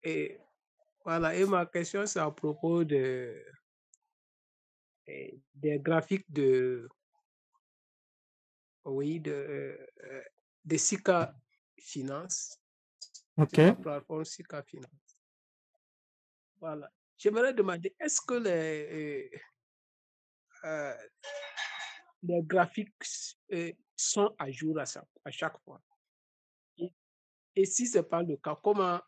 Et voilà, et ma question, c'est à propos des graphiques oui, de Sika Finance, OK. sur la plateforme Sika Finance. Voilà. J'aimerais demander, est-ce que euh, les graphiques sont à jour à chaque fois? Et, et si ce n'est pas le cas, comment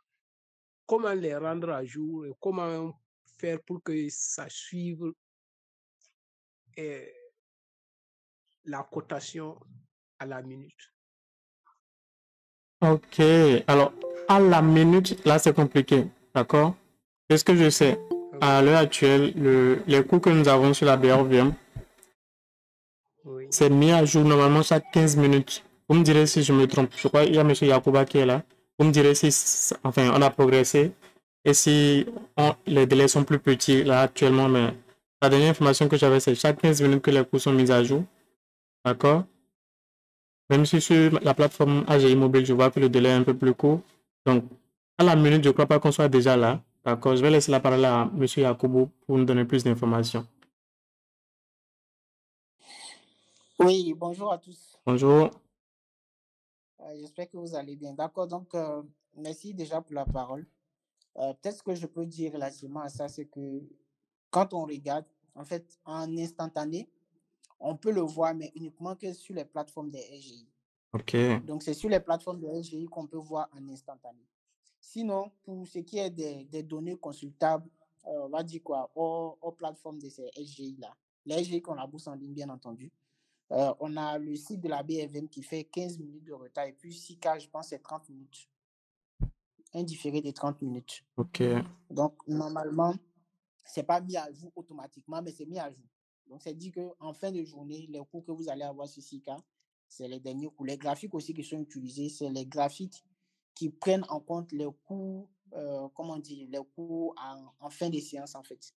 les rendre à jour et comment faire pour que ça suive la cotation à la minute? OK. Alors, à la minute, là, c'est compliqué. D'accord? Qu'est-ce que je sais? À l'heure actuelle, les coûts que nous avons sur la BRVM, Oui. c'est mis à jour normalement chaque 15 minutes. Vous me direz si je me trompe. Je crois qu'il y a M. Yacouba qui est là. Vous me direz si, enfin, on a progressé et si les délais sont plus petits là actuellement. Mais la dernière information que j'avais, c'est chaque 15 minutes que les coûts sont mis à jour. D'accord? Même si sur la plateforme AGI Mobile, je vois que le délai est un peu plus court. Donc, à la minute, je ne crois pas qu'on soit déjà là. D'accord? Je vais laisser la parole à M. Yacoubou pour nous donner plus d'informations. Oui, bonjour à tous. Bonjour. J'espère que vous allez bien. D'accord, donc merci déjà pour la parole. Peut-être ce que je peux dire relativement à ça, c'est que quand on regarde, en fait, en instantané, on peut le voir, mais uniquement que sur les plateformes des SGI. OK. Donc, c'est sur les plateformes des SGI qu'on peut voir en instantané. Sinon, pour ce qui est des données consultables, on va dire quoi, aux plateformes de ces SGI-là, les SGI qu'on la bourse en ligne, bien entendu, on a le site de la BFM qui fait 15 minutes de retard et puis 6K, je pense, c'est 30 minutes. Un différé de 30 minutes. OK. Donc, normalement, ce n'est pas mis à jour automatiquement, mais c'est mis à jour. Donc, c'est dit qu'en fin de journée, les coûts que vous allez avoir sur 6K, c'est les derniers coûts. Les graphiques aussi qui sont utilisés, c'est les graphiques qui prennent en compte les coûts, les coûts en fin de séance, en fait.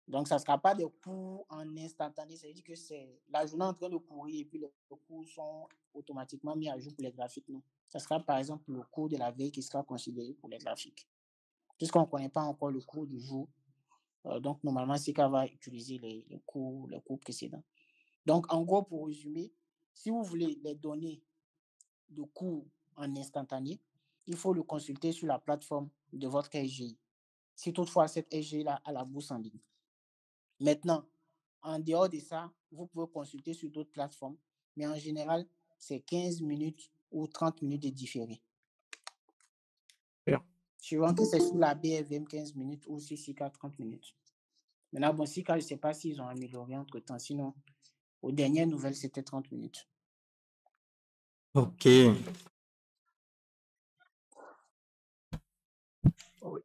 Donc, ça ne sera pas des cours en instantané. Ça veut dire que c'est la journée en train de courir et puis les cours sont automatiquement mis à jour pour les graphiques. Non. Ça sera par exemple le cours de la veille qui sera considéré pour les graphiques. Puisqu'on ne connaît pas encore le cours du jour, donc normalement, Sika va utiliser les cours précédents. Donc, en gros, pour résumer, si vous voulez les données de cours en instantané, il faut le consulter sur la plateforme de votre SGI. Si toutefois cette SGI-là a la bourse en ligne. Maintenant, en dehors de ça, vous pouvez consulter sur d'autres plateformes, mais en général, c'est 15 minutes ou 30 minutes de différé. Bien. Suivant que c'est sur la BFM 15 minutes ou sur Sika 30 minutes. Maintenant, bon, Sika, je ne sais pas s'ils ont amélioré entre-temps. Sinon, aux dernières nouvelles, c'était 30 minutes. OK. Oui.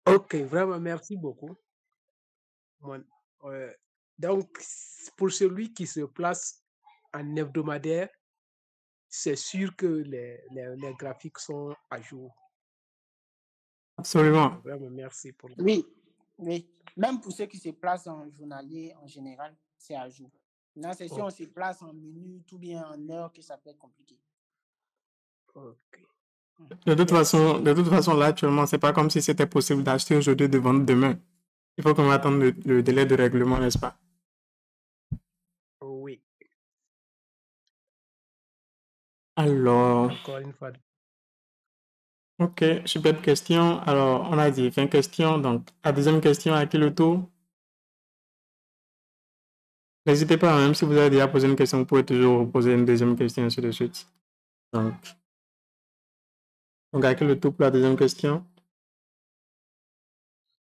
OK, vraiment, merci beaucoup. Donc, pour celui qui se place en hebdomadaire, c'est sûr que les graphiques sont à jour. Absolument. Vraiment, merci pour Oui, oui. Même pour ceux qui se placent en journalier, en général, c'est à jour. Maintenant, c'est si on se place en minutes ou bien en heures que ça peut être compliqué. OK. De toute façon, là, actuellement, c'est pas comme si c'était possible d'acheter aujourd'hui et de vendre demain. Il faut qu'on attende le délai de règlement, n'est-ce pas? Oui. Alors, Encore une fois. OK, superbe question. Alors, on a dit 20 questions. Donc, la deuxième question, à qui le tour? N'hésitez pas, même si vous avez déjà posé une question, vous pouvez toujours poser une deuxième question, ainsi de suite. Donc à qui le tour pour la deuxième question?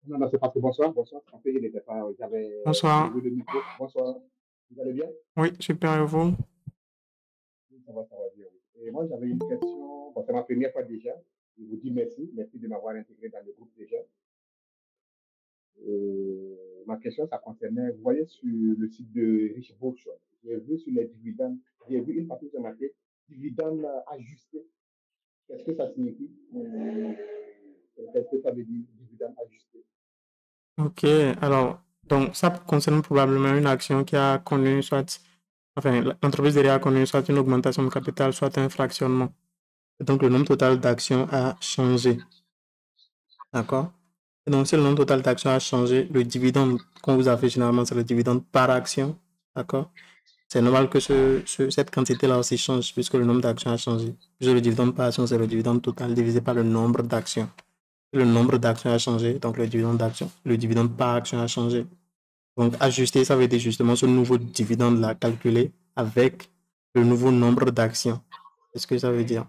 Non, c'est parce que bonsoir. En fait, il n'était pas. J'avais Bonsoir. le micro. Bonsoir. Vous allez bien? Oui, super, et vous? Ça va bien. Oui. Et moi, j'avais une question. Bon, c'est ma première fois déjà. Je vous dis merci. Merci de m'avoir intégré dans le groupe déjà. Ma question, ça concernait, vous voyez, sur le site de Richbourg, j'ai vu sur les dividendes, j'ai vu une partie de ma tête, dividendes ajustés. Qu'est-ce que ça signifie? Qu'est-ce que ça veut dire, dividendes ajustés? OK, alors, donc ça concerne probablement une action qui a connu l'entreprise derrière a connu soit une augmentation de capital, soit un fractionnement. Et donc, le nombre total d'actions a changé. D'accord? Et donc, si le nombre total d'actions a changé, le dividende qu'on vous a fait généralement, c'est le dividende par action. D'accord? C'est normal que cette quantité-là aussi change puisque le nombre d'actions a changé. Puisque le dividende par action, c'est le dividende total divisé par le nombre d'actions. Le nombre d'actions a changé, donc le dividende par action a changé. Donc, ajuster, ça veut dire justement ce nouveau dividende-là calculé avec le nouveau nombre d'actions. C'est ce que ça veut dire.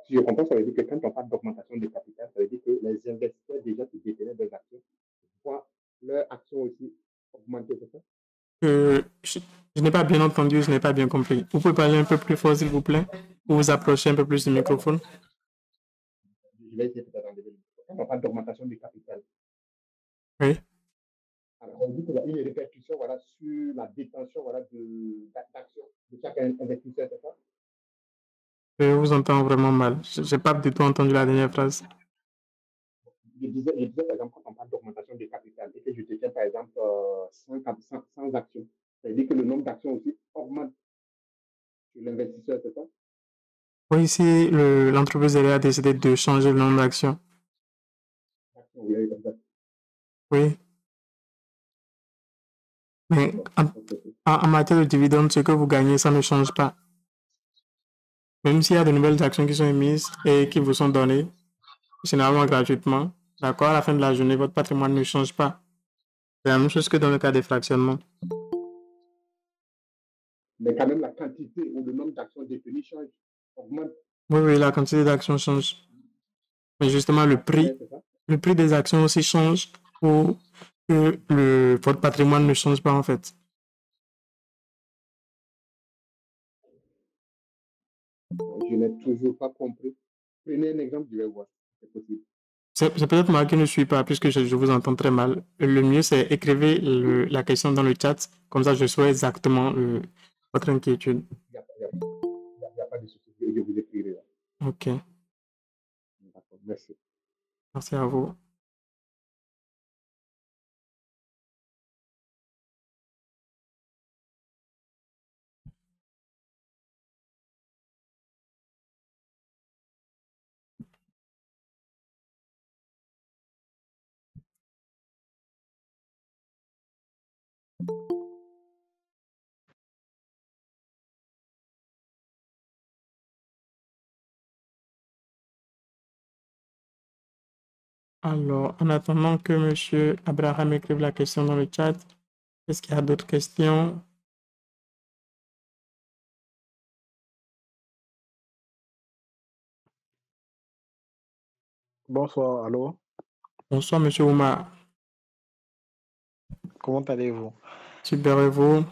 Si je comprends, ça veut dire que quand on parle d'augmentation de capital, ça veut dire que les investisseurs déjà qui détenaient des actions voient leurs actions aussi augmenter, c'est ça? Je n'ai pas bien entendu, je n'ai pas bien compris. Vous pouvez parler un peu plus fort, s'il vous plaît, ou vous approchez un peu plus du microphone. Je vais essayer peut-être d'enlever le micro. Quand on parle d'augmentation du capital, Oui, alors on dit qu'il y a une répercussion voilà, sur la détention voilà, d'actions de chaque investisseur, c'est ça? je vous entends vraiment mal. Je n'ai pas du tout entendu la dernière phrase. Je disais, par exemple, quand on parle d'augmentation du capital et que je détiens, par exemple, 100 actions, ça veut dire que le nombre d'actions aussi augmente sur l'investisseur, c'est ça? Oui, si l'entreprise a décidé de changer le nombre d'actions. Oui, exact. Oui, mais Ok. en matière de dividendes, ce que vous gagnez, ça ne change pas. Même s'il y a de nouvelles actions qui sont émises et qui vous sont données, généralement gratuitement, d'accord, à la fin de la journée, votre patrimoine ne change pas. C'est la même chose que dans le cas des fractionnements. Mais quand même, la quantité ou le nombre d'actions détenues change, augmente. Oui, oui, la quantité d'actions change. Mais justement, Ouais, c'est ça? le prix des actions aussi change pour que votre patrimoine ne change pas, en fait. Je n'ai toujours pas compris. Prenez un exemple, je vais voir si c'est possible. C'est peut-être moi qui ne suis pas, puisque je vous entends très mal. Le mieux, c'est écrivez la question dans le chat. Comme ça, je saurai exactement votre inquiétude. Il n'y a, y a pas de souci. Je vous écrirai. Là. OK. D'accord, merci. Merci à vous. Alors, en attendant que M. Abraham écrive la question dans le chat, est-ce qu'il y a d'autres questions? Bonsoir, allô, Bonsoir, M. Oumar. comment allez-vous? Super, et vous?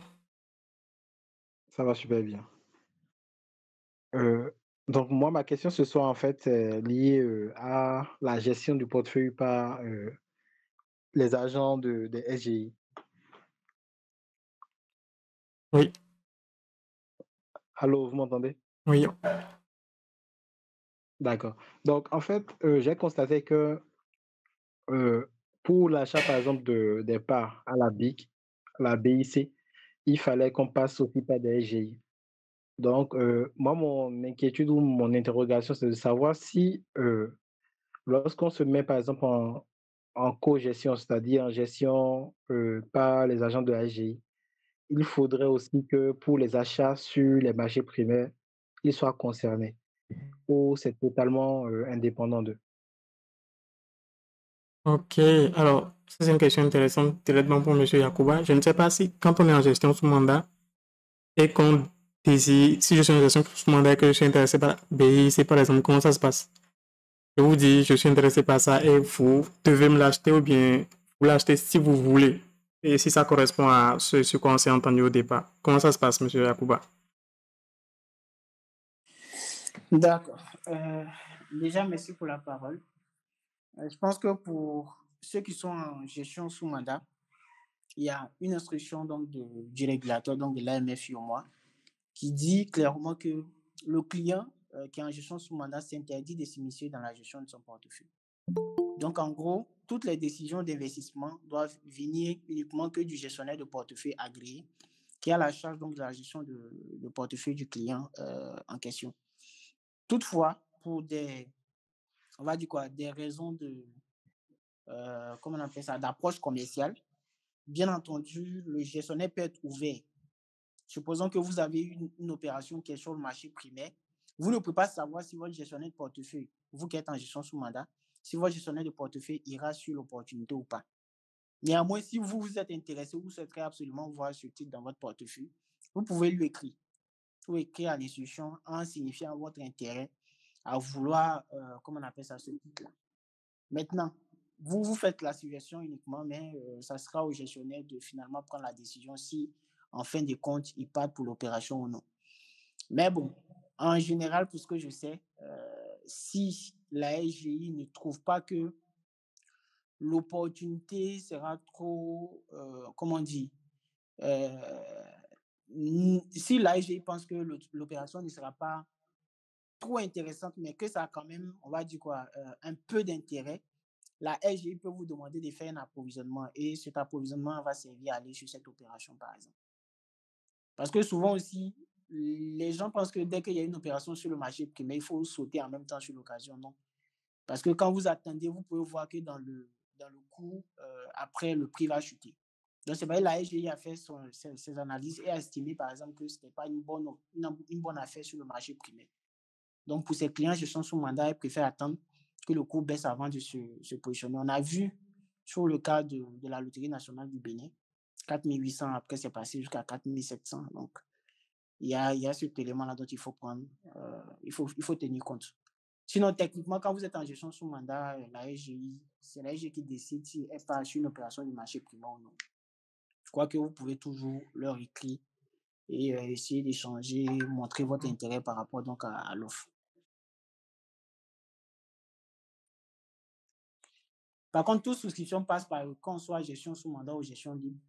Ça va super bien. Euh, donc moi, ma question ce soir, en fait, est liée à la gestion du portefeuille par les agents des SGI. Oui, Allô, vous m'entendez? oui. D'accord. Donc, en fait, j'ai constaté que euh, pour l'achat, par exemple, des parts à la BIC, à la BIC, il fallait qu'on passe aussi par des SGI. Donc, moi, mon inquiétude ou mon interrogation, c'est de savoir si lorsqu'on se met, par exemple, en co-gestion, c'est-à-dire en gestion par les agents de la SGI, il faudrait aussi que pour les achats sur les marchés primaires, ils soient concernés ou c'est totalement indépendant d'eux. OK. Alors, ça, c'est une question intéressante directement pour M. Yacouba. Je ne sais pas si, quand on est en gestion sous mandat et qu'on désire, si je suis en gestion sous mandat et que je suis intéressé par BIC, par exemple, comment ça se passe? Je vous dis, je suis intéressé par ça et vous devez me l'acheter ou bien vous l'achetez si vous voulez et si ça correspond à ce sur quoi on s'est entendu au départ. Comment ça se passe, M. Yacouba? D'accord. Déjà, merci pour la parole. Je pense que pour ceux qui sont en gestion sous mandat, il y a une instruction donc du régulateur, donc de l'AMF moi, qui dit clairement que le client qui est en gestion sous mandat s'interdit de s'immiscer dans la gestion de son portefeuille. Donc, en gros, toutes les décisions d'investissement doivent venir uniquement que du gestionnaire de portefeuille agréé qui a la charge donc de la gestion de portefeuille du client en question. Toutefois, pour des on va dire quoi, des raisons de, comment on appelle ça, d'approche commerciale, bien entendu, le gestionnaire peut être ouvert. Supposons que vous avez une opération qui est sur le marché primaire. Vous ne pouvez pas savoir si votre gestionnaire de portefeuille, vous qui êtes en gestion sous mandat, si votre gestionnaire de portefeuille ira sur l'opportunité ou pas. Néanmoins, si vous vous êtes intéressé, vous souhaiterez absolument voir ce titre dans votre portefeuille, vous pouvez lui écrire. Vous écrire à l'institution en signifiant votre intérêt à vouloir, comment on appelle ça, ce titre-là. Maintenant, vous faites la suggestion uniquement, mais ça sera au gestionnaire de finalement prendre la décision si, en fin de compte, il part pour l'opération ou non. Mais bon, en général, pour ce que je sais, si la SGI ne trouve pas que l'opportunité sera trop, comment on dit, si la SGI pense que l'opération ne sera pas trop intéressante, mais que ça a quand même, on va dire quoi, un peu d'intérêt, la SGI peut vous demander de faire un approvisionnement et cet approvisionnement va servir à aller sur cette opération, par exemple. Parce que souvent aussi, les gens pensent que dès qu'il y a une opération sur le marché primaire, il faut sauter en même temps sur l'occasion. Non. Parce que quand vous attendez, vous pouvez voir que dans le cours, après, le prix va chuter. Donc, c'est vrai, la SGI a fait ses analyses et a estimé, par exemple, que ce n'était pas une bonne affaire sur le marché primaire. Donc, pour ses clients, je suis sous mandat, ils préfèrent attendre que le cours baisse avant de se positionner. On a vu sur le cas de la Loterie nationale du Bénin, 4800, après c'est passé jusqu'à 4700. Donc, il y a cet élément-là dont il faut prendre, il faut tenir compte. Sinon, techniquement, quand vous êtes en gestion sous mandat, c'est la SGI qui décide si elle part sur une opération du marché primaire ou non. Je crois que vous pouvez toujours leur écrire et essayer d'échanger, montrer votre intérêt par rapport donc à l'offre. Par contre, toute souscription passe par, qu'on soit gestion sous mandat ou gestion libre,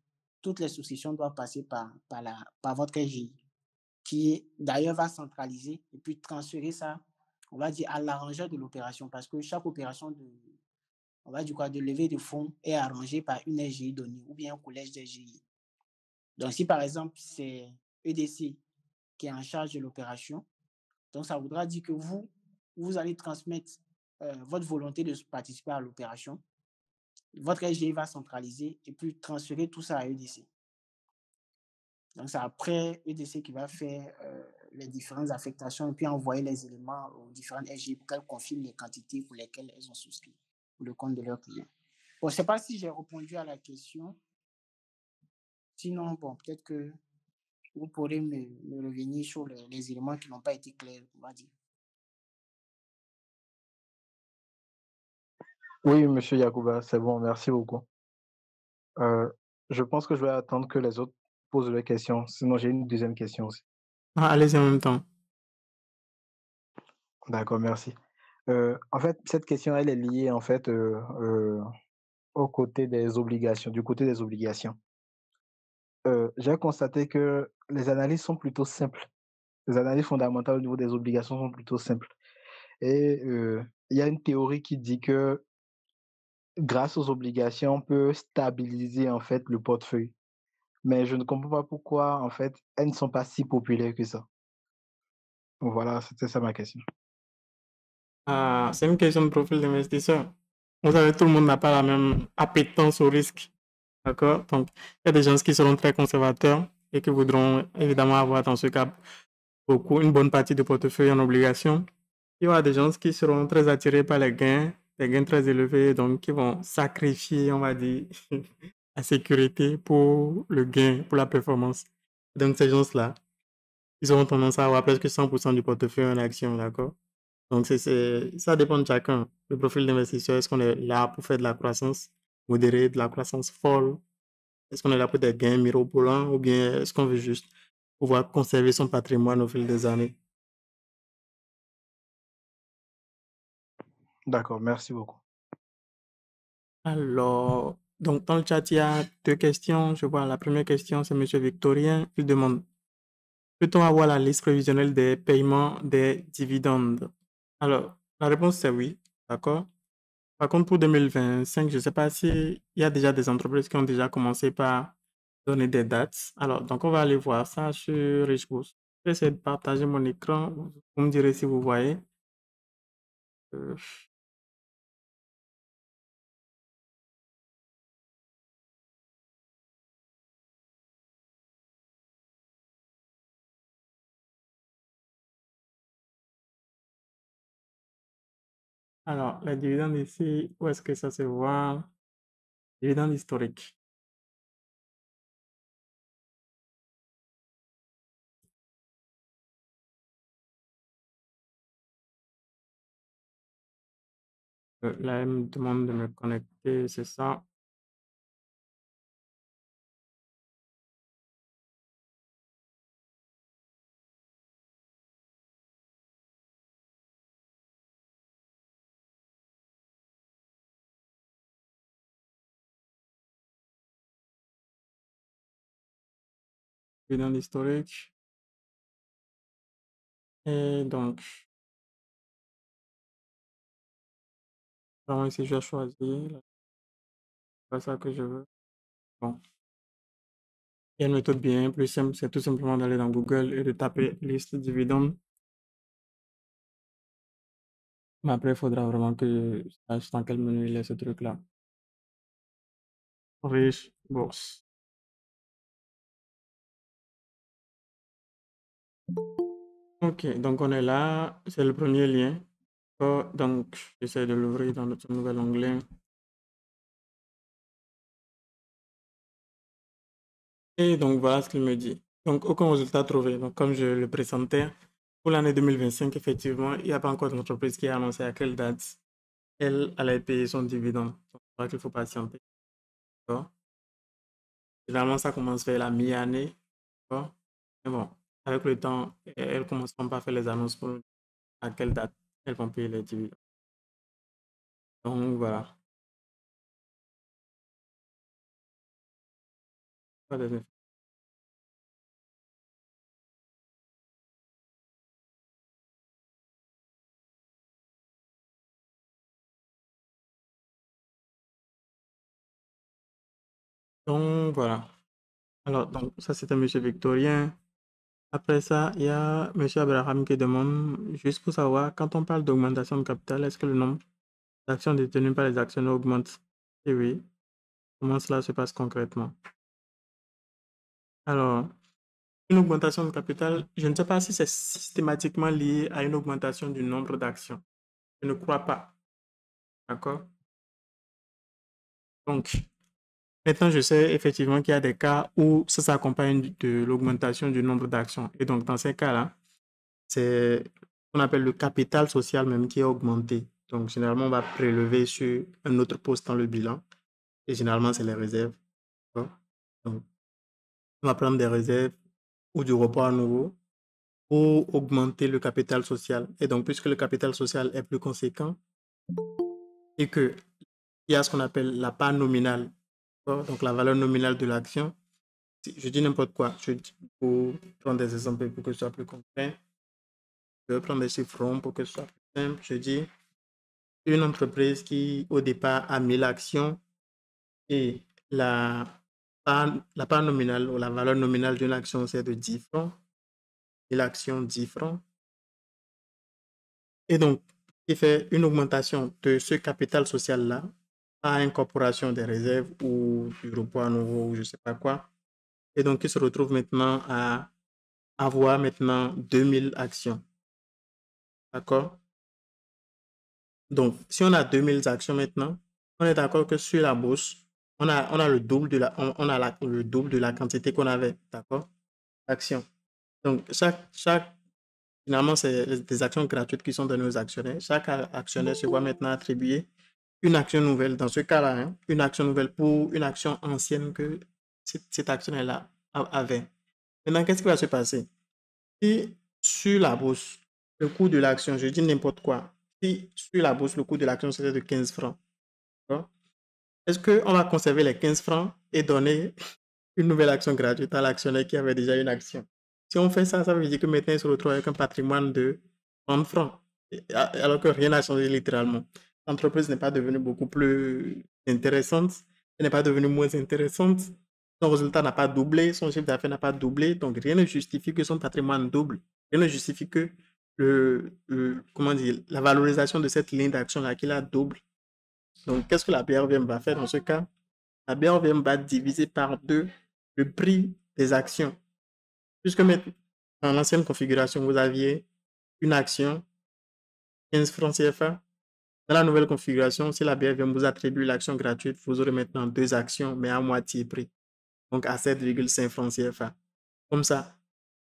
toutes les souscriptions doivent passer par votre SGI, qui d'ailleurs va centraliser et puis transférer ça, on va dire, à l'arrangeur de l'opération, parce que chaque opération on va dire quoi, de levée de fonds est arrangée par une SGI donnée ou bien un collège d'SGI. Donc, si par exemple, c'est EDC qui est en charge de l'opération, donc ça voudra dire que vous allez transmettre votre volonté de participer à l'opération. Votre SGI va centraliser et puis transférer tout ça à EDC. Donc, c'est après EDC qui va faire les différentes affectations et puis envoyer les éléments aux différentes SGI pour qu'elles confirment les quantités pour lesquelles elles ont souscrit pour le compte de leurs clients. Bon, je ne sais pas si j'ai répondu à la question. Sinon, bon, peut-être que vous pourrez me revenir sur les éléments qui n'ont pas été clairs, on va dire. Oui, monsieur Yacouba, c'est bon, merci beaucoup. Je pense que je vais attendre que les autres posent leurs questions, sinon j'ai une deuxième question aussi. Ah, allez-y en même temps. D'accord, merci. En fait, cette question, elle est liée en fait au côté des obligations, du côté des obligations. J'ai constaté que les analyses sont plutôt simples. Les analyses fondamentales au niveau des obligations sont plutôt simples. Et il y a une théorie qui dit que grâce aux obligations, on peut stabiliser en fait le portefeuille. Mais je ne comprends pas pourquoi en fait elles ne sont pas si populaires que ça. Donc voilà, c'était ça ma question. Ah, c'est une question de profil d'investisseur. Vous savez, tout le monde n'a pas la même appétence au risque. D'accord? Donc, il y a des gens qui seront très conservateurs et qui voudront évidemment avoir dans ce cas une bonne partie de portefeuille en obligation. Il y aura des gens qui seront très attirés par les gains, des gains très élevés, donc qui vont sacrifier, on va dire, la sécurité pour le gain, pour la performance. Donc, ces gens-là, ils auront tendance à avoir presque 100% du portefeuille en action, d'accord? Donc, ça dépend de chacun. Le profil d'investisseur, est-ce qu'on est là pour faire de la croissance modérée, de la croissance folle? Est-ce qu'on est là pour des gains mirobolants ou bien est-ce qu'on veut juste pouvoir conserver son patrimoine au fil des années? D'accord, merci beaucoup. Alors, donc dans le chat, il y a deux questions. Je vois la première question, c'est M. Victorien. Il demande, peut-on avoir la liste prévisionnelle des paiements des dividendes? Alors, la réponse c'est oui, d'accord? Par contre, pour 2025, je ne sais pas s'il y a déjà des entreprises qui ont déjà commencé par donner des dates. Alors, donc on va aller voir ça sur Richboost. Je vais essayer de partager mon écran. Vous me direz si vous voyez. Alors, les dividendes ici, où est-ce que ça se voit? Dividendes historiques. Là, elle me demande de me connecter, c'est ça. Dividendes historiques. Et donc, vraiment ici, je vais choisir. C'est pas ça que je veux. Bon. Il y a une méthode bien plus simple, c'est tout simplement d'aller dans Google et de taper liste dividendes. Mais après, il faudra vraiment que je sache dans quel menu il est ce truc-là. Riche, bourse. Ok, donc on est là, c'est le premier lien. Oh, donc, j'essaie de l'ouvrir dans notre nouvel onglet. Et donc, voilà ce qu'il me dit. Donc, aucun résultat trouvé. Donc, comme je le présentais, pour l'année 2025, effectivement, il n'y a pas encore d'entreprise qui a annoncé à quelle date elle allait payer son dividende. Donc, c'est vrai qu'il faut patienter. D'accord. Généralement, ça commence vers la mi-année. D'accord. Mais bon, avec le temps, elles commenceront par faire les annonces pour à quelle date elles vont payer les dividendes. Donc, voilà. Pas de- Donc, voilà. Alors, donc, ça, c'était M. Victorien. Après ça, il y a M. Abraham qui demande, juste pour savoir, quand on parle d'augmentation de capital, est-ce que le nombre d'actions détenues par les actionnaires augmente? Et oui. Comment cela se passe concrètement? Alors, une augmentation de capital, je ne sais pas si c'est systématiquement lié à une augmentation du nombre d'actions. Je ne crois pas. D'accord? Donc, maintenant, je sais effectivement qu'il y a des cas où ça s'accompagne de l'augmentation du nombre d'actions. Et donc, dans ces cas-là, c'est ce qu'on appelle le capital social même qui est augmenté. Donc, généralement, on va prélever sur un autre poste dans le bilan. Et généralement, c'est les réserves. D'accord? Donc, on va prendre des réserves ou du report à nouveau pour augmenter le capital social. Et donc, puisque le capital social est plus conséquent et qu'il y a ce qu'on appelle la part nominale, donc la valeur nominale de l'action, je dis n'importe quoi, pour prendre des exemples pour que ce soit plus concret, je vais prendre des chiffres ronds pour que ce soit plus simple. Je dis une entreprise qui, au départ, a 1000 actions et la part nominale ou la valeur nominale d'une action, c'est de 10 francs. Et l'action 10 francs. Et donc, il fait une augmentation de ce capital social-là à incorporation des réserves ou du repos à nouveau ou je ne sais pas quoi. Et donc, il se retrouve maintenant à avoir maintenant 2000 actions. D'accord? Donc, si on a 2000 actions maintenant, on est d'accord que sur la bourse, on a le double de le double de la quantité qu'on avait. D'accord? Actions. Donc, finalement, c'est des actions gratuites qui sont données aux actionnaires. Chaque actionnaire se voit maintenant attribuer une action nouvelle. Dans ce cas-là, hein, une action nouvelle pour une action ancienne que cet actionnaire-là avait. Maintenant, qu'est-ce qui va se passer? Si sur la bourse, le coût de l'action, je dis n'importe quoi, si sur la bourse, le coût de l'action serait de 15 francs, est-ce qu'on va conserver les 15 francs et donner une nouvelle action gratuite à l'actionnaire qui avait déjà une action? Si on fait ça, ça veut dire que maintenant, il se retrouve avec un patrimoine de 30 francs, alors que rien n'a changé littéralement. L'entreprise n'est pas devenue beaucoup plus intéressante, elle n'est pas devenue moins intéressante, son résultat n'a pas doublé, son chiffre d'affaires n'a pas doublé, donc rien ne justifie que son patrimoine double. Rien ne justifie que comment dire, la valorisation de cette ligne d'action-là qui la double. Donc, qu'est-ce que la BRVM va faire dans ce cas? La BRVM va diviser par 2 le prix des actions. Puisque maintenant, dans l'ancienne configuration, vous aviez une action, 15 francs CFA, Dans la nouvelle configuration, si la BFM vous attribue l'action gratuite, vous aurez maintenant 2 actions, mais à moitié prix, donc à 7,5 francs CFA. Comme ça,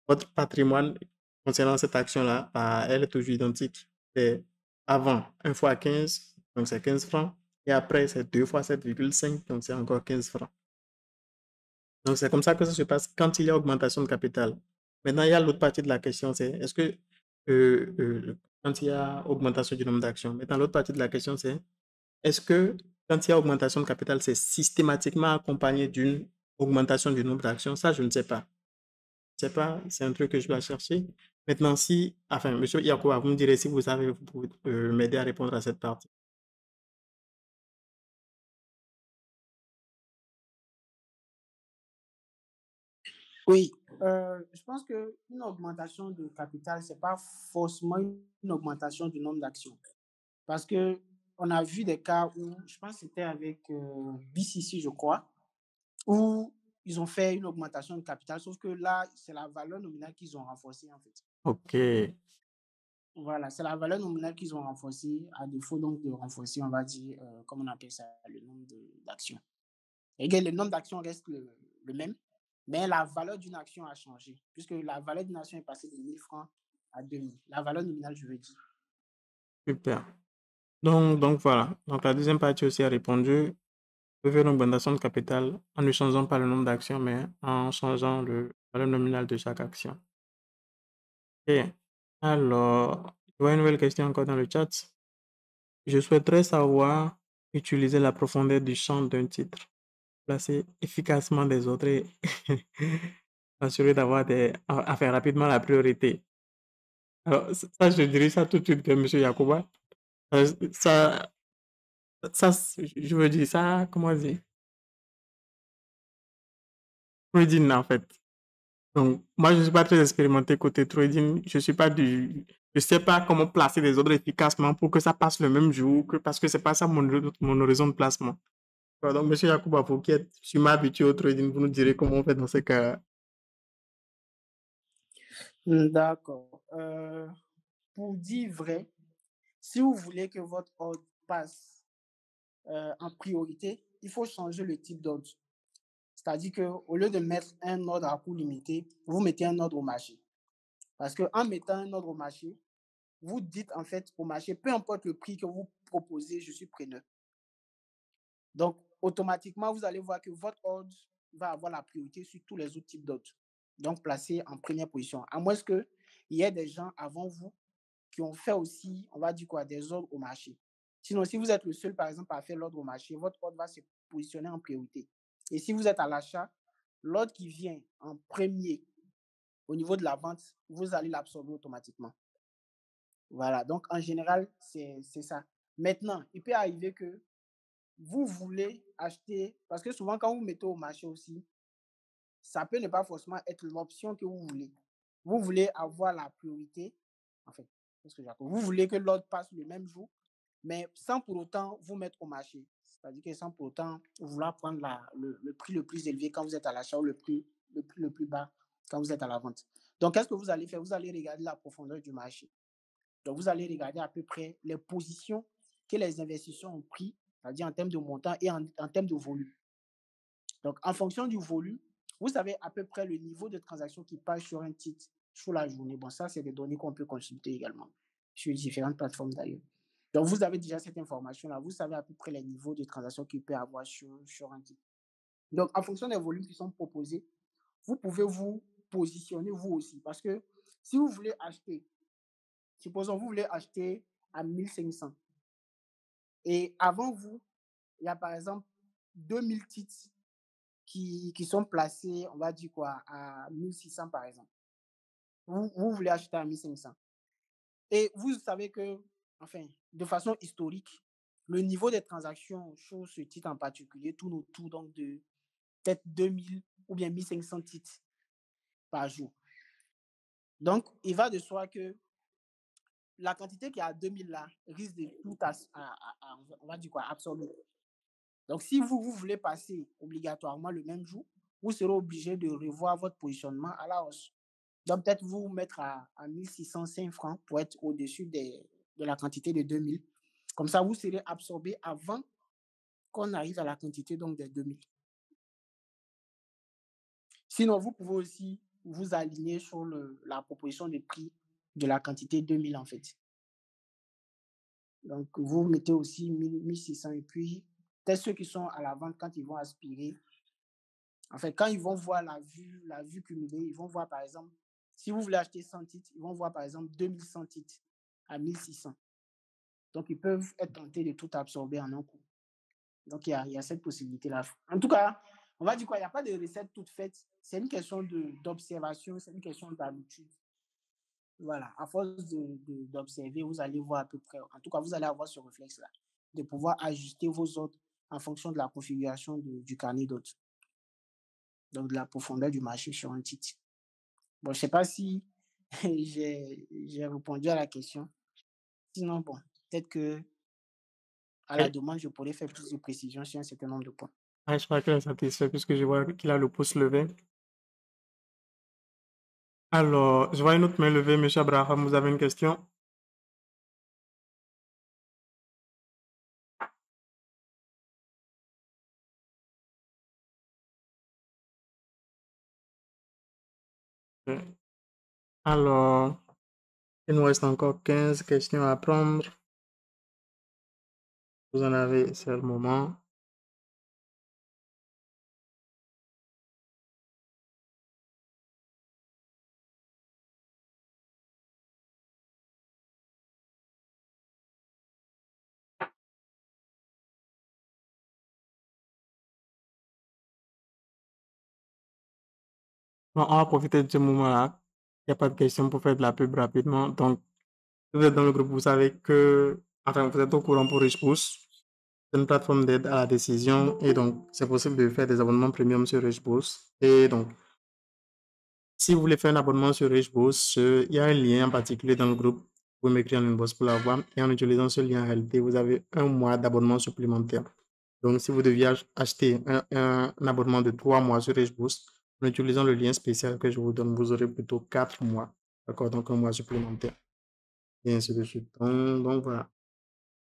votre patrimoine concernant cette action-là, elle est toujours identique. C'est avant 1 fois 15, donc c'est 15 francs, et après c'est 2 fois 7,5, donc c'est encore 15 francs. Donc c'est comme ça que ça se passe quand il y a augmentation de capital. Maintenant, il y a l'autre partie de la question, c'est est-ce que quand il y a augmentation du nombre d'actions, maintenant l'autre partie de la question, c'est est-ce que quand il y a augmentation de capital, c'est systématiquement accompagné d'une augmentation du nombre d'actions? Ça, je ne sais pas. Je ne sais pas, c'est un truc que je dois chercher. Maintenant, Monsieur Yacoua, vous me direz si vous savez, vous pouvez m'aider à répondre à cette partie. Oui, je pense qu'une augmentation de capital, ce n'est pas forcément une augmentation du nombre d'actions. Parce que on a vu des cas où, je pense que c'était avec BCC, je crois, où ils ont fait une augmentation de capital, sauf que là, c'est la valeur nominale qu'ils ont renforcée, en fait. OK. Voilà, c'est la valeur nominale qu'ils ont renforcée, à défaut donc de renforcer, on va dire, comment on appelle ça, le nombre d'actions. Et que le nombre d'actions reste le même, mais la valeur d'une action a changé, puisque la valeur d'une action est passée de 1000 francs à 2000. La valeur nominale, je veux dire. Super. Donc voilà. Donc la deuxième partie aussi a répondu. Vous pouvez faire une augmentation de capital en ne changeant pas le nombre d'actions, mais en changeant le valeur nominale de chaque action. Et alors, il y a une nouvelle question encore dans le chat. Je souhaiterais savoir utiliser la profondeur du champ d'un titre, placer efficacement des autres et assurer d'avoir faire rapidement la priorité. Alors, ça, je dirais ça tout de suite, M. Yacouba. Ça, je veux dire ça, comment dire? Trading, en fait. Donc, moi, je ne suis pas très expérimenté côté trading. Je sais pas comment placer des ordres efficacement pour que ça passe le même jour, parce que c'est pas ça mon horizon de placement. Donc, monsieur Yacouba, vous qui êtes sûrement habitué au trading, vous nous direz comment on fait dans ce cas. D'accord. Pour dire vrai, si vous voulez que votre ordre passe en priorité, il faut changer le type d'ordre. C'est-à-dire qu'au lieu de mettre un ordre à coût limité, vous mettez un ordre au marché. Parce qu'en mettant un ordre au marché, vous dites en fait au marché, peu importe le prix que vous proposez, je suis preneur. Donc, automatiquement, vous allez voir que votre ordre va avoir la priorité sur tous les autres types d'ordres. Donc, placé en première position. À moins qu'il y ait des gens avant vous qui ont fait aussi, on va dire quoi, des ordres au marché. Sinon, si vous êtes le seul, par exemple, à faire l'ordre au marché, votre ordre va se positionner en priorité. Et si vous êtes à l'achat, l'ordre qui vient en premier au niveau de la vente, vous allez l'absorber automatiquement. Voilà, donc en général, c'est ça. Maintenant, il peut arriver que vous voulez acheter, parce que souvent quand vous mettez au marché aussi, ça peut ne pas forcément être l'option que vous voulez. Vous voulez avoir la priorité, en fait, vous voulez que l'ordre passe le même jour, mais sans pour autant vous mettre au marché. C'est-à-dire que sans pour autant vouloir prendre le prix le plus élevé quand vous êtes à l'achat ou le prix le plus bas quand vous êtes à la vente. Donc, qu'est-ce que vous allez faire? Vous allez regarder la profondeur du marché. Donc, vous allez regarder à peu près les positions que les investisseurs ont pris, c'est-à-dire en termes de montant et en termes de volume. Donc, en fonction du volume, vous savez à peu près le niveau de transaction qui passe sur un titre sur la journée. Bon, ça, c'est des données qu'on peut consulter également sur différentes plateformes d'ailleurs. Donc, vous avez déjà cette information-là. Vous savez à peu près les niveaux de transaction qu'il peut y avoir sur un titre. Donc, en fonction des volumes qui sont proposés, vous pouvez vous positionner vous aussi. Parce que si vous voulez acheter, supposons vous voulez acheter à 1500 et avant vous, il y a par exemple 2000 titres qui sont placés, on va dire quoi, à 1600 par exemple. Vous voulez acheter à 1500. Et vous savez que, enfin, de façon historique, le niveau des transactions sur ce titre en particulier tourne autour donc de peut-être 2000 ou bien 1500 titres par jour. Donc, il va de soi que la quantité qui est à 2000 là risque de tout on va dire quoi, absorber. Donc, si vous voulez passer obligatoirement le même jour, vous serez obligé de revoir votre positionnement à la hausse. Donc, peut-être vous mettre à 1605 francs pour être au-dessus de la quantité de 2000. Comme ça, vous serez absorbé avant qu'on arrive à la quantité donc des 2000. Sinon, vous pouvez aussi vous aligner sur la proposition de prix de la quantité 2000 en fait. Donc, vous mettez aussi 1600 et puis peut-être ceux qui sont à la vente quand ils vont aspirer. En fait, quand ils vont voir la vue cumulée, ils vont voir par exemple, si vous voulez acheter 100 titres, ils vont voir par exemple 2100 titres à 1600. Donc, ils peuvent être tentés de tout absorber en un coup. Donc, il y a cette possibilité-là. En tout cas, on va dire quoi, il n'y a pas de recette toute faite. C'est une question d'observation, c'est une question d'habitude. Voilà, à force d'observer, vous allez voir à peu près, en tout cas, vous allez avoir ce réflexe-là, de pouvoir ajuster vos ordres en fonction de la configuration du carnet d'ordres. Donc, de la profondeur du marché sur un titre. Bon, je ne sais pas si j'ai répondu à la question. Sinon, bon, peut-être que à la demande, je pourrais faire plus de précisions sur un certain nombre de points. Je crois qu'elle est satisfaite puisque je vois qu'il a le pouce levé. Alors, je vois une autre main levée. Monsieur Abraham, vous avez une question? Alors, il nous reste encore 15 questions à prendre. Vous en avez, c'est le moment. Bon, on va profiter de ce moment-là. Il n'y a pas de questions pour faire de la pub rapidement. Donc, si vous êtes dans le groupe, vous savez que, enfin, vous êtes au courant pour RichBoost. C'est une plateforme d'aide à la décision et donc, c'est possible de faire des abonnements premium sur RichBoost. Et donc, si vous voulez faire un abonnement sur RichBoost, il y a un lien en particulier dans le groupe. Vous pouvez m'écrire en inbox pour l'avoir. Et en utilisant ce lien en réalité, vous avez un mois d'abonnement supplémentaire. Donc, si vous deviez acheter un abonnement de 3 mois sur RichBoost, en utilisant le lien spécial que je vous donne, vous aurez plutôt 4 mois. D'accord? Donc, un mois supplémentaire. Et ainsi de suite. Donc voilà.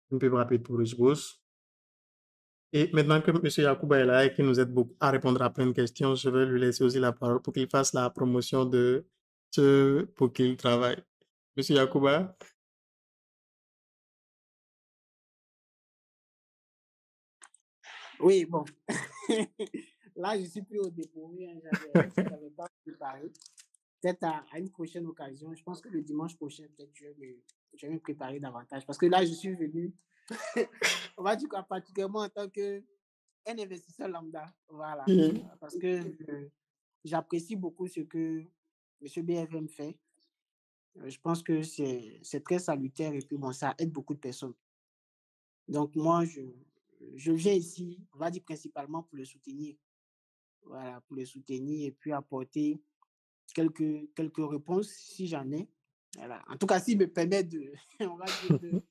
Une pub rapide pour RichBoost. Et maintenant que M. Yacouba est là et qu'il nous aide beaucoup à répondre à plein de questions, je vais lui laisser aussi la parole pour qu'il fasse la promotion de ce pour qu'il travaille. M. Yacouba? Oui, bon. Là, je suis plus au dépourvu. Hein. Je n'avais pas préparé. Peut-être à une prochaine occasion. Je pense que le dimanche prochain, peut-être je vais me préparer davantage. Parce que là, je suis venu, on va dire quoi, particulièrement en tant qu'un investisseur lambda. Voilà. Parce que j'apprécie beaucoup ce que M. BFM fait. Je pense que c'est très salutaire et puis bon, ça aide beaucoup de personnes. Donc moi, je viens ici, on va dire principalement pour le soutenir. Voilà, pour le soutenir et puis apporter quelques réponses si j'en ai. Voilà. En tout cas, s'il me permet on va dire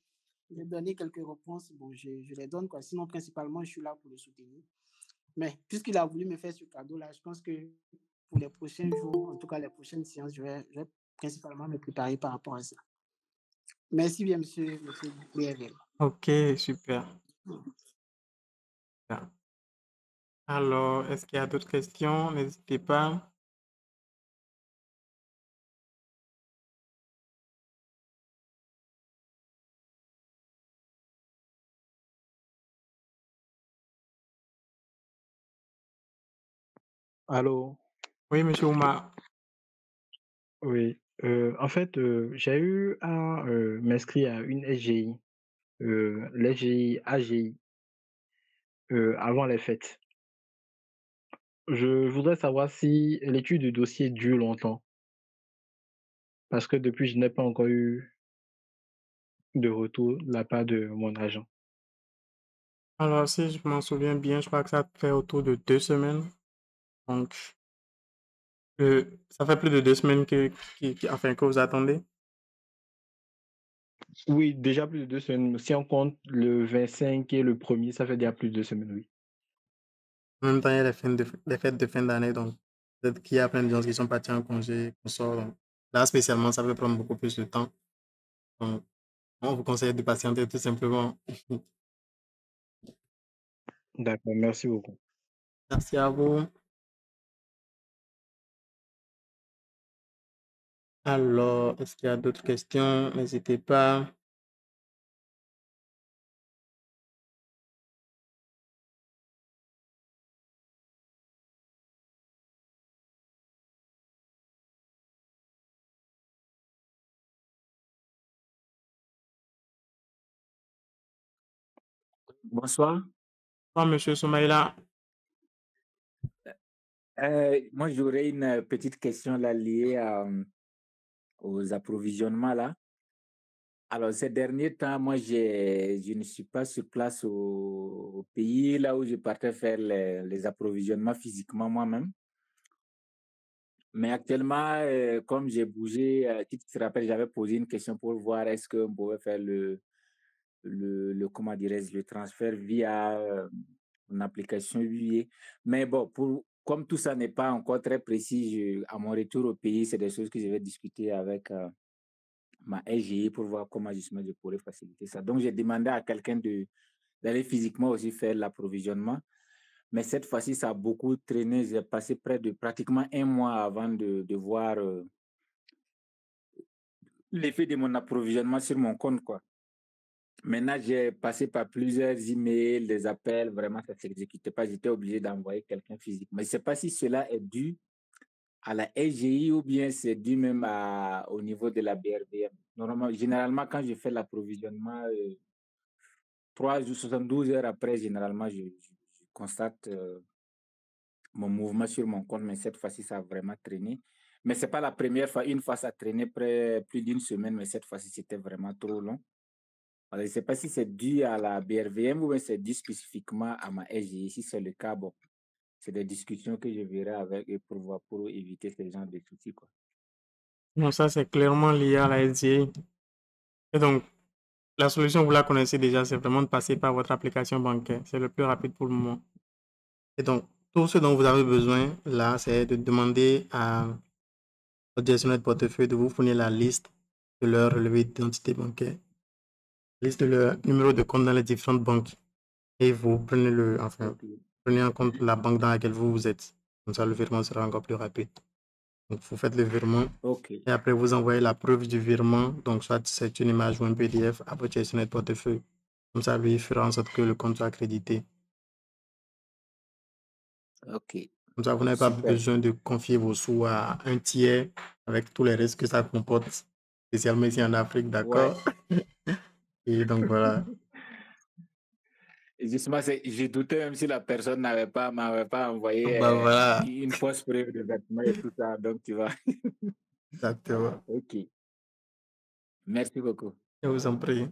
de donner quelques réponses, bon, je les donne, quoi. Sinon, principalement, je suis là pour le soutenir. Mais puisqu'il a voulu me faire ce cadeau-là, je pense que pour les prochains jours, en tout cas les prochaines séances, je vais principalement me préparer par rapport à ça. Merci bien, monsieur BFM. Ok, super. Alors, est-ce qu'il y a d'autres questions? N'hésitez pas. Allô? Oui, M. Ouma. Oui. En fait, j'ai eu à m'inscrire à une SGI, l'SGI AGI, avant les fêtes. Je voudrais savoir si l'étude du dossier dure longtemps, parce que depuis, je n'ai pas encore eu de retour de la part de mon agent. Alors, si je m'en souviens bien, je crois que ça fait autour de 2 semaines. Donc, ça fait plus de 2 semaines enfin, que vous attendez. Oui, déjà plus de 2 semaines. Si on compte le 25 et le 1er, ça fait déjà plus de 2 semaines, oui. En même temps, il y a les fêtes de fin d'année, donc peut-être qu'il y a plein de gens qui sont partis en congé, qu'on sort. Donc, là, spécialement, ça peut prendre beaucoup plus de temps. Donc, On vous conseille de patienter tout simplement. D'accord, merci beaucoup. Merci à vous. Alors, est-ce qu'il y a d'autres questions? N'hésitez pas. Bonsoir. Bonsoir, Monsieur Soumaïla. Moi, j'aurais une petite question là liée aux approvisionnements là. Alors, ces derniers temps, moi, je ne suis pas sur place au pays là où je partais faire les approvisionnements physiquement moi-même. Mais actuellement, comme j'ai bougé, tu te rappelles, j'avais posé une question pour voir est-ce qu'on pouvait faire comment dirais-je, le transfert via une application UA. Mais bon, comme tout ça n'est pas encore très précis, à mon retour au pays, c'est des choses que je vais discuter avec ma LGI pour voir comment justement je pourrais faciliter ça. Donc, j'ai demandé à quelqu'un d'aller physiquement aussi faire l'approvisionnement. Mais cette fois-ci, ça a beaucoup traîné. J'ai passé près de pratiquement un mois avant de voir l'effet de mon approvisionnement sur mon compte, quoi. Maintenant, j'ai passé par plusieurs emails, des appels, vraiment, ça ne s'exécutait pas. J'étais obligé d'envoyer quelqu'un physique. Mais je ne sais pas si cela est dû à la LGI ou bien c'est dû même au niveau de la BRVM. Normalement, généralement, quand je fais l'approvisionnement, 72 heures après, généralement, je constate mon mouvement sur mon compte, mais cette fois-ci, ça a vraiment traîné. Mais ce n'est pas la première fois. Une fois, ça traînait plus d'une semaine, mais cette fois-ci, c'était vraiment trop long. Alors, je ne sais pas si c'est dû à la BRVM ou bien c'est dû spécifiquement à ma LGI. Si c'est le cas, bon, c'est des discussions que je verrai avec eux pour éviter ce genre de soucis, quoi. Non, ça, c'est clairement lié à la SDA. Et donc, la solution, vous la connaissez déjà, c'est vraiment de passer par votre application bancaire. C'est le plus rapide pour le moment. Et donc, tout ce dont vous avez besoin, là, c'est de demander à votre gestionnaire de portefeuille de vous fournir la liste de leur relevé d'identité bancaire, liste de leur numéro de compte dans les différentes banques. Et vous prenez prenez en compte la banque dans laquelle vous êtes. Comme ça, le virement sera encore plus rapide. Donc, vous faites le virement. Et après, vous envoyez la preuve du virement. Donc, soit c'est une image ou un PDF à votre gestionnaire de portefeuille. Comme ça, lui, il fera en sorte que le compte soit accrédité. OK. Comme ça, vous n'avez pas besoin de confier vos sous à un tiers avec tous les risques que ça comporte, spécialement ici en Afrique, d'accord? Ouais. Et donc, voilà. Et justement, j'ai douté même si la personne m'avait pas envoyé voilà. une fausse preuve de versement et tout ça. Donc, tu vois. Exactement. OK. Merci beaucoup. Je vous en prie.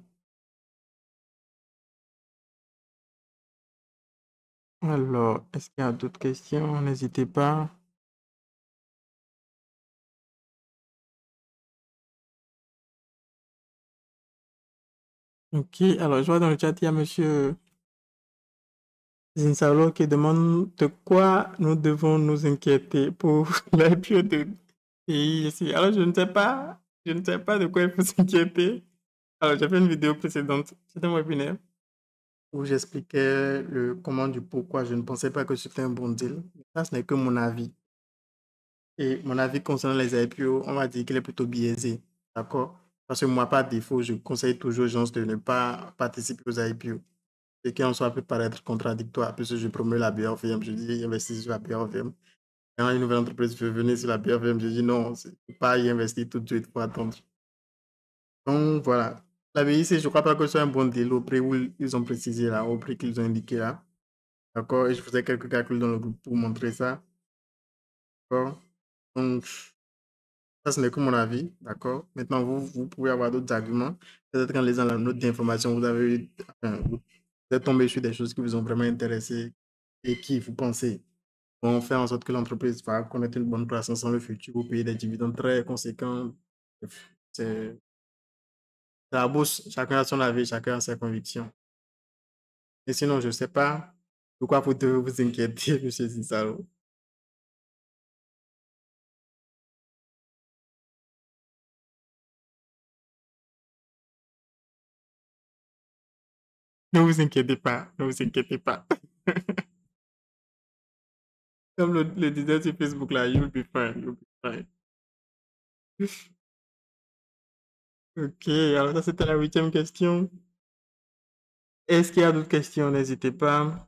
Alors, est-ce qu'il y a d'autres questions? N'hésitez pas. Ok, alors je vois dans le chat, il y a monsieur Zinsalo qui demande de quoi nous devons nous inquiéter pour l'IPO de pays ici. Alors, je ne sais pas de quoi il faut s'inquiéter. Alors, j'ai fait une vidéo précédente, c'était un webinaire où j'expliquais le comment du pourquoi je ne pensais pas que c'était un bon deal. Ça, ce n'est que mon avis. Et mon avis concernant les IPO, on va dire qu'il est plutôt biaisé. D'accord? Parce que moi, par défaut, je conseille toujours aux gens de ne pas participer aux IPO. Et qu'on soit peut paraître contradictoire, puisque je promets la BRVM, je dis investissez sur la BRVM. Quand une nouvelle entreprise veut venir sur la BRVM, je dis non, il ne faut pas y investir tout de suite, il faut attendre. Donc voilà. La BIC, je ne crois pas que ce soit un bon deal au prix où ils ont précisé là, au prix qu'ils ont indiqué là. D'accord? Et je faisais quelques calculs dans le groupe pour montrer ça. D'accord? Donc, ça, ce n'est que mon avis. D'accord? Maintenant, vous pouvez avoir d'autres arguments. Peut-être qu'en lisant la note d'information, vous êtes tombé sur des choses qui vous ont vraiment intéressé et qui vous pensez vont faire en sorte que l'entreprise va connaître une bonne croissance dans le futur, vous payer des dividendes très conséquents. C'est la bourse, chacun a son avis, chacun a ses convictions. Et sinon, je ne sais pas pourquoi vous devez vous inquiéter, M. Zinsalo. Ne vous inquiétez pas, ne vous inquiétez pas. Comme le disait sur Facebook là, you'll be fine, you'll be fine. Ok, alors ça c'était la 8e question. Est-ce qu'il y a d'autres questions? N'hésitez pas.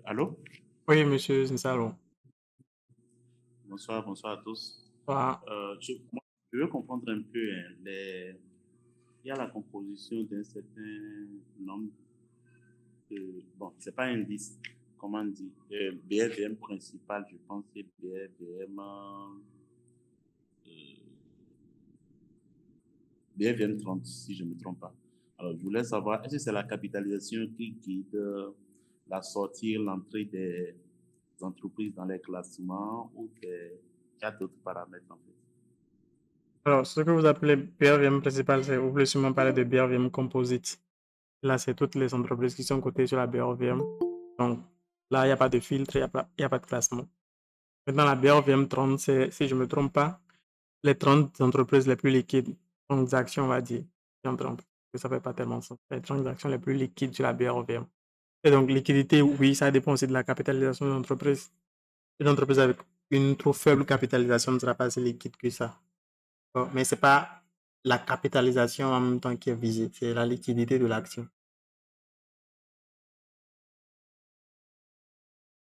Allô? Oui, monsieur Zinsalon. Bonsoir, bonsoir à tous. Voilà. Moi, je veux comprendre un peu, hein, il y a la composition d'un certain nombre de... Bon, c'est pas un indice, comment on dit? BRVM principal, je pense, c'est BRVM, BRVM 30, si je ne me trompe pas. Alors, je voulais savoir, est-ce que c'est la capitalisation qui guide la sortie, l'entrée des entreprises dans les classements ou il y a d'autres paramètres en fait? Alors, ce que vous appelez BRVM principal, c'est, vous voulez sûrement parler de BRVM composite. Là, c'est toutes les entreprises qui sont cotées sur la BRVM. Donc, là, il n'y a pas de filtre, il n'y a pas de classement. Maintenant, la BRVM 30, c'est, si je ne me trompe pas, les 30 entreprises les plus liquides, transactions, on va dire. Je me trompe, ça ne fait pas tellement sens. Les transactions les plus liquides sur la BRVM. Et donc, liquidité, oui, ça dépend aussi de la capitalisation de l'entreprise. Une entreprise avec une trop faible capitalisation ne sera pas si liquide que ça. Bon, mais ce n'est pas la capitalisation en même temps qui est visée, c'est la liquidité de l'action.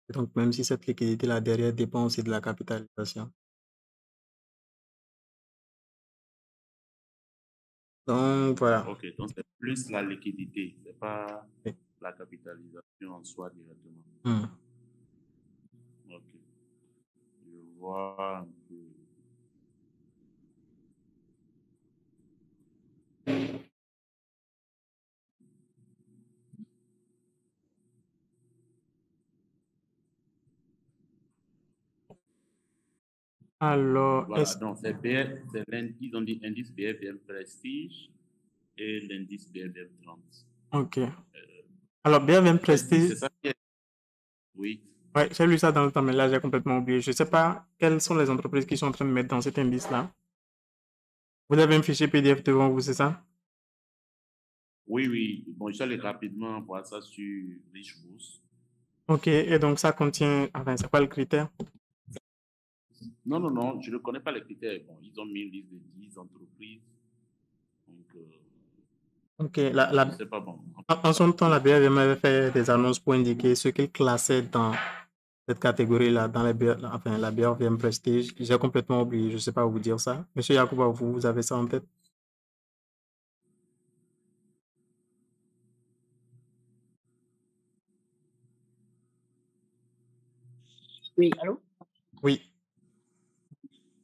Donc, même si cette liquidité-là derrière dépend aussi de la capitalisation. Donc, voilà. Ok, donc c'est plus la liquidité, c'est pas Oui. la capitalisation en soi directement. Hmm. Ok, je vois un peu. Alors, Voilà, est-ce... donc c'est l'indice, ils ont dit indice BFM Prestige et l'indice BFM 30. Ok. Alors, BRVM Prestige, Prestige, c'est ça qui est. Oui. ouais, j'ai lu ça dans le temps, mais là, j'ai complètement oublié. Je ne sais pas quelles sont les entreprises qui sont en train de mettre dans cet indice-là. Vous avez un fichier PDF devant vous, c'est ça? Oui, oui. Bon, je vais aller rapidement voir ça sur Richboost. Ok, et donc ça contient... Enfin, c'est quoi le critère? Non, non, non, je ne connais pas les critères. Bon, ils ont mis une liste de 10 entreprises. Donc, Ok, je ne sais pas. Bon, en son temps, la BRVM avait fait des annonces pour indiquer ce qu'il classait dans cette catégorie-là, dans enfin, la BRVM Prestige. J'ai complètement oublié, je ne sais pas vous dire ça. Monsieur Yacouba, vous avez ça en tête? Oui, allô? Oui.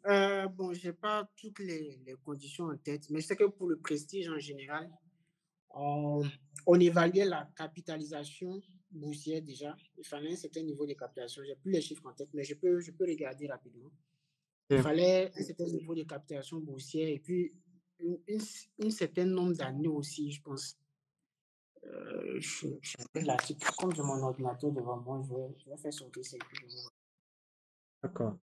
Bon, je n'ai pas toutes les conditions en tête, mais je sais que pour le prestige en général, on évaluait la capitalisation boursière déjà. Il fallait un certain niveau de capitalisation. Je n'ai plus les chiffres en tête, mais je peux regarder rapidement. Il Ok. fallait un certain niveau de capitalisation boursière et puis une certain nombre d'années aussi, je pense. Je suis l'article. Comme j'ai mon ordinateur devant moi, je vais faire sortir ces trucs. D'accord.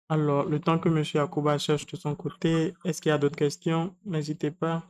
Alors, le temps que Monsieur Yacouba cherche de son côté, est-ce qu'il y a d'autres questions? N'hésitez pas.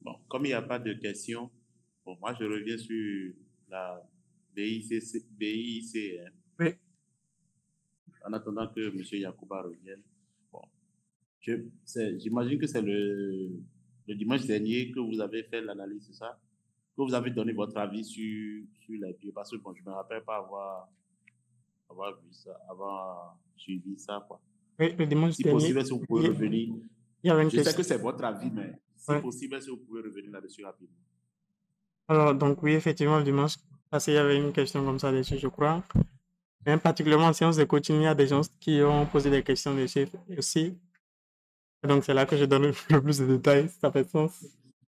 Bon, comme il n'y a pas de questions, bon, moi je reviens sur la BIC, hein. Oui, En attendant que M. Yacouba revienne. Bon, j'imagine que c'est le dimanche dernier que vous avez fait l'analyse, c'est ça? Que vous avez donné votre avis sur les pieds, parce que bon, je ne me rappelle pas avoir vu ça, avoir suivi ça, quoi. oui, le dimanche Si dernier, possible, si vous pouvez revenir. il y avait une Je sais question. que c'est votre avis, mais si Ouais. possible, si vous pouvez revenir là-dessus rapidement. Alors, donc oui, effectivement, le dimanche passé, il y avait une question comme ça dessus, je crois. Mais particulièrement en séance de coaching, il y a des gens qui ont posé des questions dessus aussi. Et donc, c'est là que je donne le plus de détails, si ça fait sens.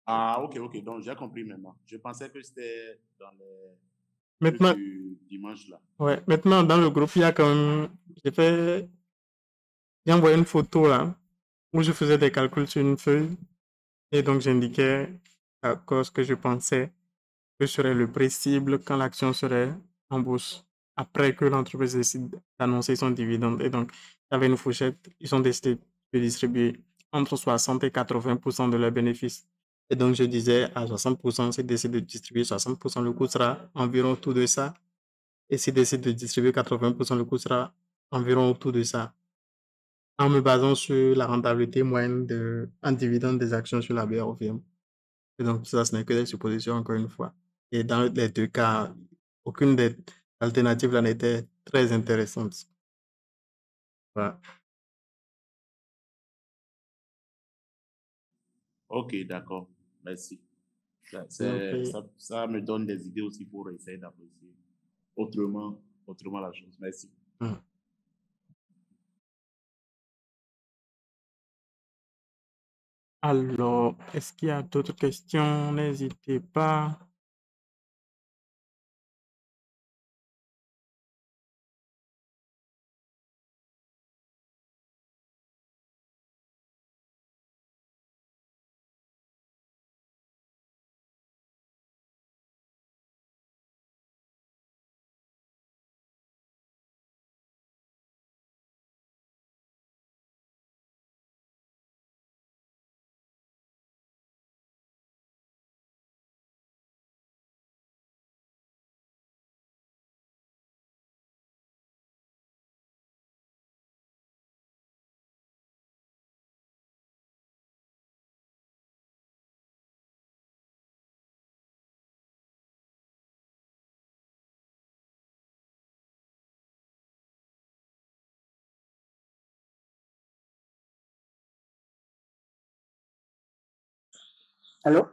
Ah, ok, donc j'ai compris maintenant. Je pensais que c'était dans les Maintenant, du dimanche là. ouais, maintenant, dans le groupe, il y a quand même, j'ai envoyé une photo là, où je faisais des calculs sur une feuille, et donc j'indiquais ce que je pensais que serait le prix cible quand l'action serait en bourse, après que l'entreprise décide d'annoncer son dividende. Et donc, il y avait une fourchette, ils ont décidé de distribuer entre 60 et 80% de leurs bénéfices. Et donc, je disais à 60%, s'ils décident de distribuer 60%, le coût sera environ autour de ça. Et s'ils décident de distribuer 80%, le coût sera environ autour de ça. En me basant sur la rentabilité moyenne en dividende des actions sur la BRFM. Et donc, ça, ce n'est que des suppositions, encore une fois. Et dans les deux cas, aucune des alternatives là n'était très intéressante. Voilà. Ok, d'accord. Merci. Donc, Ça me donne des idées aussi pour essayer d'apprécier autrement la chose. Merci. alors, est-ce qu'il y a d'autres questions? N'hésitez pas. Allô?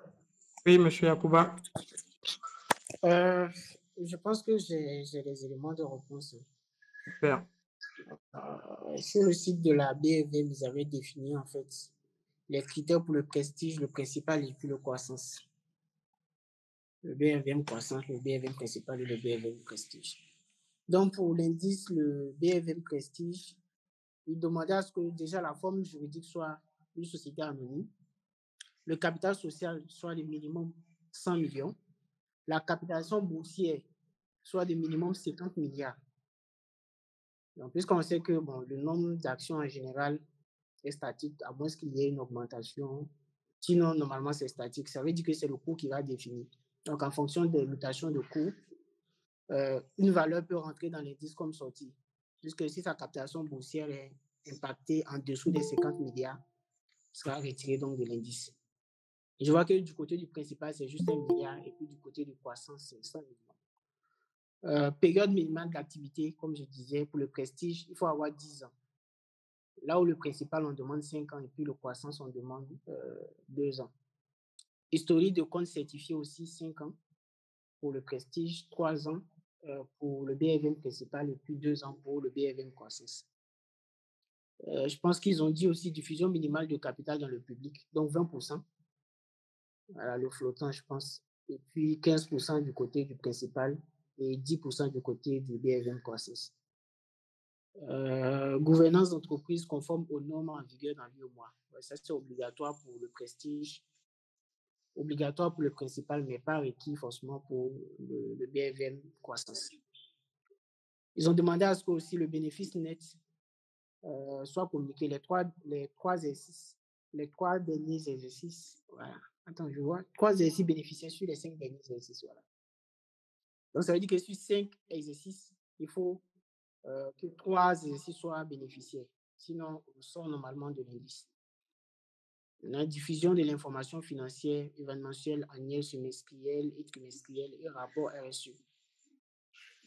Oui, monsieur Yacouba. Je pense que j'ai les éléments de réponse. Super. Sur le site de la BFM, vous avez défini en fait les critères pour le prestige, le principal et puis le croissance. Le BFM croissance, le BFM principal et le BFM prestige. Donc pour l'indice, le BFM prestige, il demandait à ce que déjà la forme juridique soit une société anonyme, le capital social soit de minimum 100 millions, la capitalisation boursière soit de minimum 50 milliards. Donc, puisqu'on sait que bon, le nombre d'actions en général est statique, à moins qu'il y ait une augmentation. Sinon, normalement, c'est statique. Ça veut dire que c'est le cours qui va définir. Donc, en fonction des mutations de cours, une valeur peut rentrer dans l'indice comme sortie. Puisque si sa captation boursière est impactée en dessous des 50 milliards, sera retirée donc de l'indice. Je vois que du côté du principal, c'est juste 1 milliard, et puis du côté du croissance, c'est 100 millions. Période minimale d'activité, comme je disais, pour le prestige, il faut avoir 10 ans. Là où le principal, on demande 5 ans, et puis le croissance, on demande 2 ans. Historique de compte certifié aussi, 5 ans pour le prestige, 3 ans pour le BFM principal, et puis 2 ans pour le BFM croissance. Je pense qu'ils ont dit aussi diffusion minimale de capital dans le public, donc 20%. Voilà, le flottant, je pense. Et puis 15% du côté du principal et 10% du côté du BFM croissance. Gouvernance d'entreprise conforme aux normes en vigueur dans l'UEMOA. Ouais, ça, c'est obligatoire pour le prestige, obligatoire pour le principal, mais pas requis forcément pour le BFM croissance. Ils ont demandé à ce que aussi le bénéfice net soit communiqué les trois derniers exercices. Voilà. Attends, je vois. 3 exercices bénéficiaires sur les 5 derniers exercices. Voilà. Donc, ça veut dire que sur 5 exercices, il faut que 3 exercices soient bénéficiaires. Sinon, on sort normalement de l'indice. La diffusion de l'information financière, événementielle, annuelle, semestrielle et trimestrielle et rapport RSE.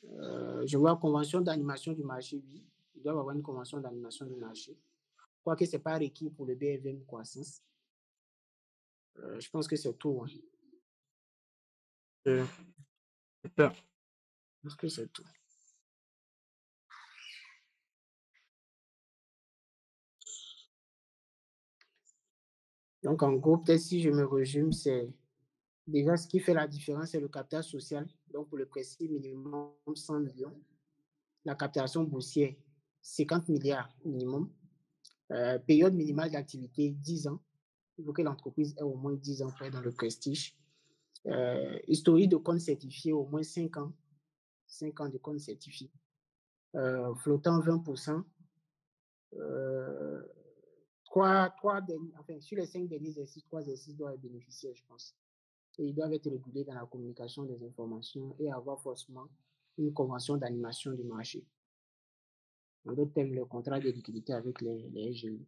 Je vois convention d'animation du marché, oui. Il doit y avoir une convention d'animation du marché. Je crois que ce n'est pas requis pour le BFM croissance. Je pense que c'est tout. Hein. Super. Je pense que c'est tout. Donc, en gros, peut-être si je me résume, c'est déjà ce qui fait la différence, c'est le capital social. Donc, pour le précis minimum 100 millions. La captation boursière, 50 milliards minimum. Période minimale d'activité, 10 ans. Il faut que l'entreprise ait au moins 10 ans près dans le prestige. Historique de compte certifié, au moins 5 ans. 5 ans de compte certifié. Flottant 20%. Sur les 5 derniers exercices, 3 exercices doivent être bénéficiaires, je pense. Et ils doivent être régulés dans la communication des informations et avoir forcément une convention d'animation du marché. En d'autres termes, le contrat de liquidité avec les SGI.